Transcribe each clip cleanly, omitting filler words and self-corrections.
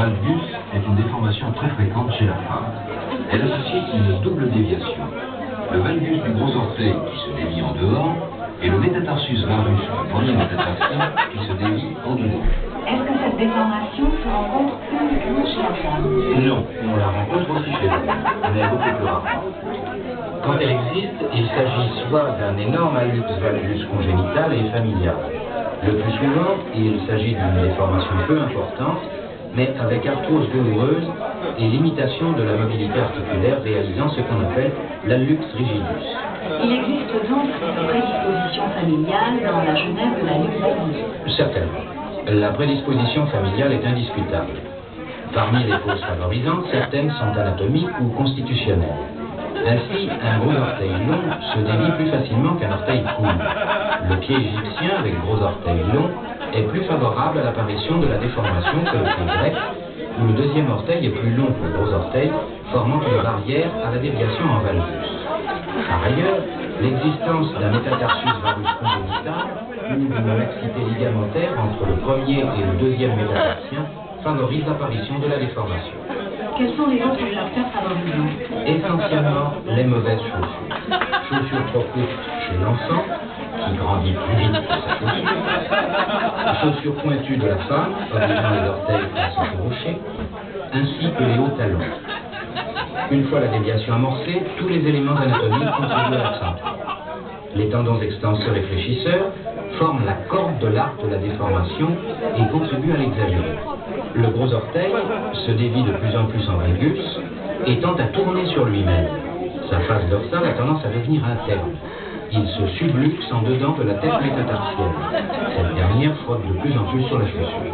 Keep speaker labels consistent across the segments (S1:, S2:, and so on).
S1: valgus est une déformation très fréquente chez la femme. Elle associe une double déviation. Le valgus du gros orteil qui se dévie en dehors et le métatarsus varus du premier métatarsien qui se dévie en dedans.
S2: Est-ce que cette déformation se rencontre uniquement chez la femme?
S1: Non, on la rencontre aussi chez l'homme, mais beaucoup plus rarement.
S3: Quand elle existe, il s'agit soit d'un énorme hallux valgus congénital et familial. Le plus souvent, il s'agit d'une déformation peu importante, mais avec arthrose douloureuse et limitation de la mobilité articulaire réalisant ce qu'on appelle l'hallux rigidus.
S2: Il existe donc une prédisposition familiale dans la genèse de l'hallux valgus?
S3: Certainement. La prédisposition familiale est indiscutable. Parmi les causes favorisantes, certaines sont anatomiques ou constitutionnelles. Ainsi, un gros orteil long se dévie plus facilement qu'un orteil court. Le pied égyptien avec gros orteil long est plus favorable à l'apparition de la déformation que le pied grec, où le deuxième orteil est plus long que le gros orteil, formant une barrière à la déviation en valgus. Par ailleurs, l'existence d'un métatarsus varus congénital ou d'une laxité ligamentaire entre le premier et le deuxième métatarsien favorise l'apparition de la déformation.
S2: Quels sont les autres facteurs favorisants?
S3: Essentiellement les mauvaises chaussures. Chaussures trop courtes chez l'enfant, qui grandit plus vite que sa chaussure. Chaussures pointues de la femme, obligeant les orteils à se chevaucher, ainsi que les hauts talons. Une fois la déviation amorcée, tous les éléments anatomiques contribuent à l'accentuer. Les tendons extenseurs et fléchisseurs forment la corde de l'arc de la déformation et contribuent à l'exagérer. Le gros orteil se dévie de plus en plus en valgus et tend à tourner sur lui-même. Sa face dorsale a tendance à devenir interne. Il se subluxe en dedans de la tête métatarsienne. Cette dernière frotte de plus en plus sur la chaussure.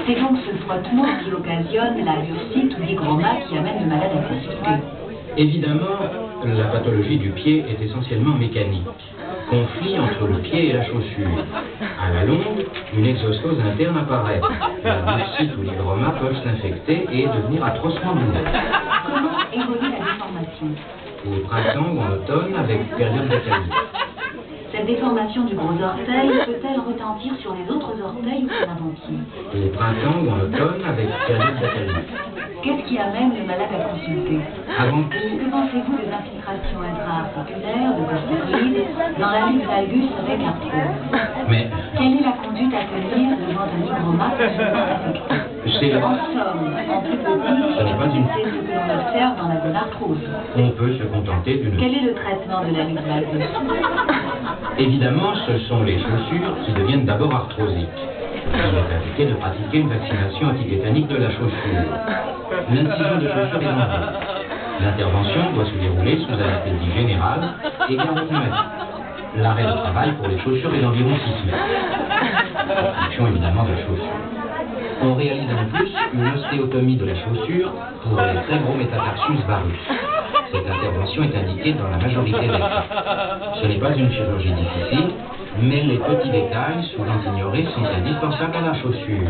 S2: C'est donc ce frottement qui occasionne la bursite ou l'hygroma qui amène le malade à consulter.
S3: Évidemment, la pathologie du pied est essentiellement mécanique. Conflit entre le pied et la chaussure. À la longue, une exostose interne apparaît. La bursite ou l'hygroma peuvent s'infecter et devenir atrocement douloureux.
S2: Comment évolue la déformation?
S3: Au printemps ou en automne avec période d'accalmie.
S2: Cette déformation du gros orteil peut-elle retentir sur les autres orteils ou sur l'avant-pied?
S3: Au printemps ou en automne avec période d'accalmie.
S2: Qu'est-ce qui amène le malade à consulter?
S3: Avant tout,
S2: Que pensez-vous des infiltrations intra-articulaires, de corticoïdes, dans la lutte valgus avec arthrose?
S3: mais
S2: Quelle est la conduite à tenir devant un hygroma facilement affecté?
S3: c'est
S2: En somme, en plus petit,
S3: Ce n'est pas une-
S2: c'est ce que l'on observe dans la gonarthrose.
S3: on peut se contenter d'une...
S2: Quel est le traitement de la lutte valgus?
S3: Évidemment, ce sont les chaussures qui deviennent d'abord arthrosiques. Il est indiqué de pratiquer une vaccination antitétanique de la chaussure. L'incision de chaussure est dangereuse. L'intervention doit se dérouler sous anesthésie générale et garde pneumatique. L'arrêt de travail pour les chaussures est d'environ 6 semaines. En fonction évidemment de la chaussure. On réalise en plus une ostéotomie de la chaussure pour les très gros métatarsus varus. Cette intervention est indiquée dans la majorité des cas. Ce n'est pas une chirurgie difficile, mais les petits détails, souvent ignorés, sont indispensables à la chaussure.